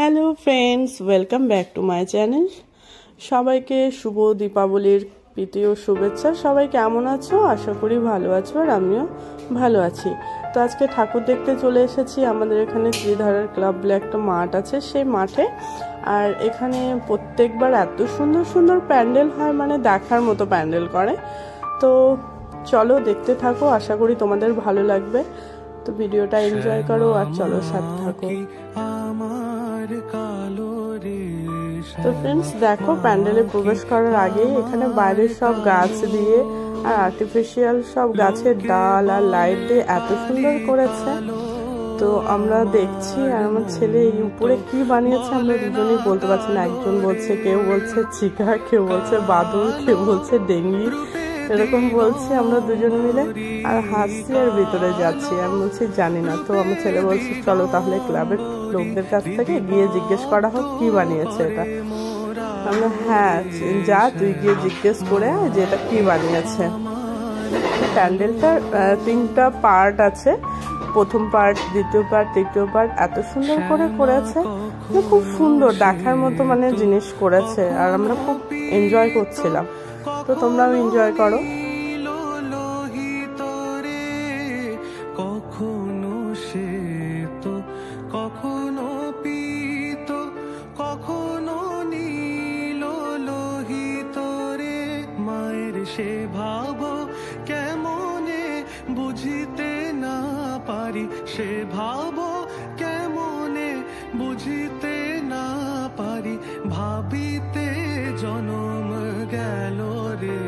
Hello friends, welcome back to my channel. সবাইকে শুভ দীপাবলির প্রীতি ও শুভেচ্ছা। সবাই কেমন আছো? আশা করি ভালো আছো, আর আমিও ভালো আছি। তো আজকে ঠাকুর দেখতে চলে এসেছি। আমাদের এখানে ত্রিধারার ক্লাব বলে একটা মাঠ আছে, সেই মাঠে। আর এখানে প্রত্যেকবার এত সুন্দর সুন্দর প্যান্ডেল হয়, মানে দেখার মতো প্যান্ডেল করে। তো চলো দেখতে থাকো, আশা করি তোমাদের ভালো লাগবে। তো ভিডিওটা এনজয় করো আর চলো সাথে থাকো। তো ফ্রেন্ডস দেখো, প্যান্ডেলে প্রবেশ করার আগে এখানে বাইরের সব গাছ দিয়ে আর আর্টিফিশিয়াল সব গাছের ডাল আর লাইট দিয়ে এত সুন্দর করেছে। তো আমরা দেখছি, আর আমার ছেলে এই উপরে কি বানিয়েছে আমরা দুজনেই বলতে পারছি না। একজন বলছে, কেউ বলছে চিকা, কেউ বলছে বাদুড়, কেউ বলছে ডেঙ্গি, এরকম বলছি আমরা দুজন মিলে। আর হাসছি আর ভিতরে যাচ্ছি, আমি বলছি জানি না। তো আমার ছেলে বলছে চলো তাহলে ক্লাবের লোকদের কাছ থেকে গিয়ে জিজ্ঞেস করা হোক কি বানিয়েছে এটা। আমরা হ্যাঁ যা, তুই গিয়ে জিজ্ঞেস করে যে এটা কি বানিয়েছে। প্যান্ডেলটার 3টা পার্ট আছে, প্রথম পার্ট, দ্বিতীয় পার্ট, তৃতীয় পার্ট। এত সুন্দর করে করেছে, খুব সুন্দর দেখার মতো মানে জিনিস করেছে, আর আমরা খুব এনজয় করছিলাম। তো তোমরাও এনজয় করো। কখনো শ্বেত, কখনো পীত, কখনো নীল লোহিত রে। মায়ের সে ভাব কেমনে বুঝিতে না পারি, সে ভাব কেমনে বুঝিতে না পারি। ভাবিতে জনম গেল রে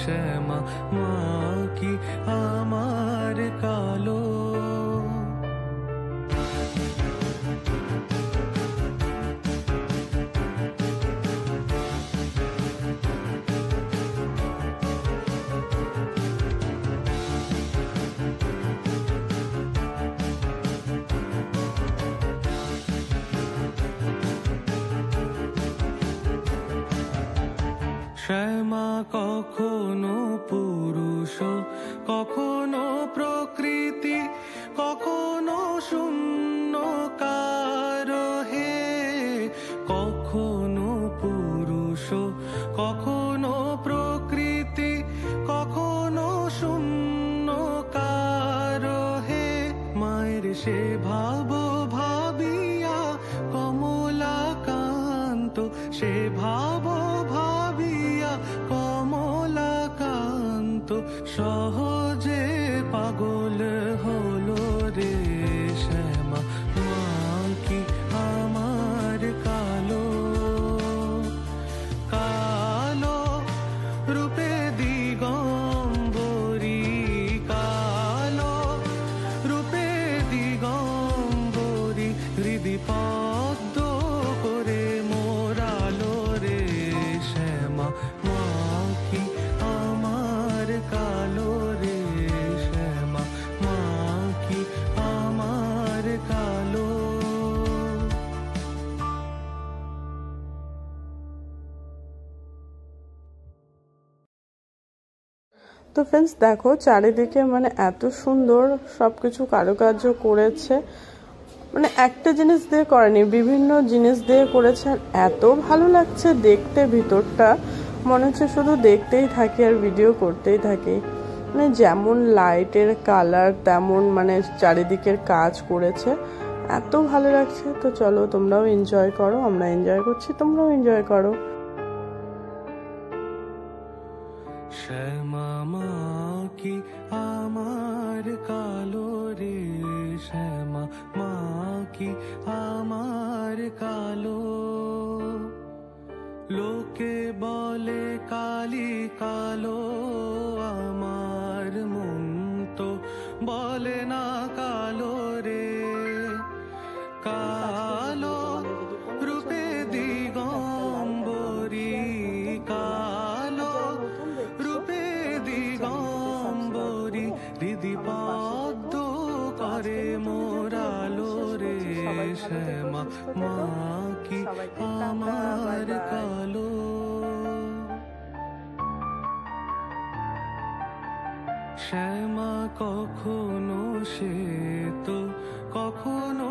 শ্যামা, মা কি আমার কালো। শ্যামা কখনো পুরুষ, কখনো প্রকৃতি, কখনো শূন্যকার হে। কখনো পুরুষ, কখনো প্রকৃতি, কখনো শূন্যকার হে। মায়ের সে ভাব ভাবিয়া কমলাকান্ত, সে ভাব ভাবিয়া কমলাকান্ত সহজে পাগল হলো রে শ্যামা, মা কি আমার কালো। কালো রূপে দিগম্বরী, কালো রূপে দিগম্বরী, হৃদি পদ্ম করে মোরালো রে শ্যামা, মা কি আমার কালো রে শ্যামা, মা কি আমার কালো। তো ফ্রেন্ডস দেখো, চারিদিকে মানে এত সুন্দর সবকিছু কারুকার্য করেছে, মানে একটা জিনিস দিয়ে করেনি, বিভিন্ন জিনিস দিয়ে করেছে। আর এত ভালো লাগছে দেখতে, ভিতরটা মনে হচ্ছে শুধু দেখতেই থাকি আর ভিডিও করতেই থাকি। মানে যেমন লাইটের কালার, তেমন মানে চারিদিকের কাজ করেছে, এত ভালো লাগছে। তো চলো তোমরাও এনজয় করো, আমরা এনজয় করছি, তোমরাও এনজয় করো। শ্যামা মা কি আমার কালো রে শ্যামা, মা কি আমার কালো। লোকে বলে কালি কালো, আমার মন তো বলে না কালো রে। কালো রূপে দিগম্বরী, কালো রূপে দিগম্বরী, হৃদি পদ্ম করে মোরালো রে শ্যামা, মা কি আমার কালো। শ্যামা কখনো শ্বেত, কখনো